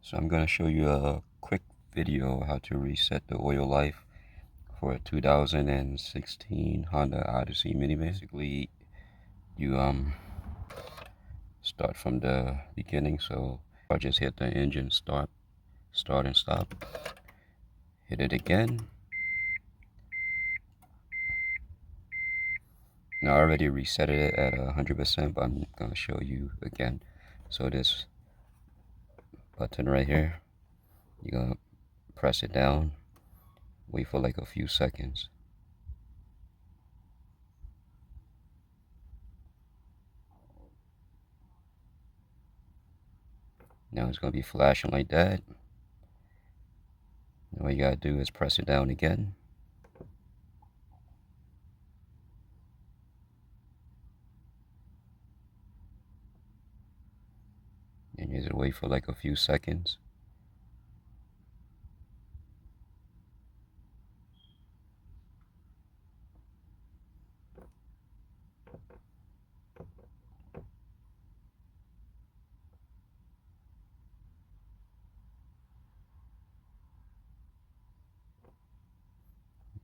So I'm going to show you a quick video how to reset the oil life for a 2016 Honda Odyssey minivan. Basically, you start from the beginning. So I just hit the engine start and stop. Hit it again. Now I already reset it at 100%, but I'm going to show you again. So this button right here, you're going to press it down, wait for like a few seconds. Now it's going to be flashing like that. All you gotta do is press it down again. And you just wait for like a few seconds.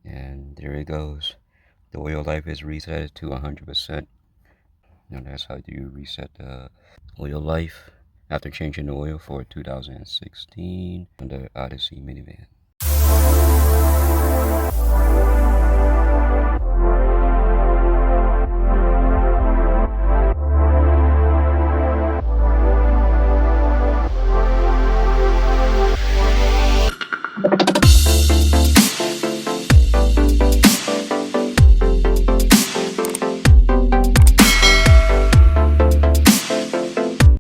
And there it goes. The oil life is reset to 100%. And that's how you reset the oil life after changing the oil for a 2016 Honda Odyssey minivan.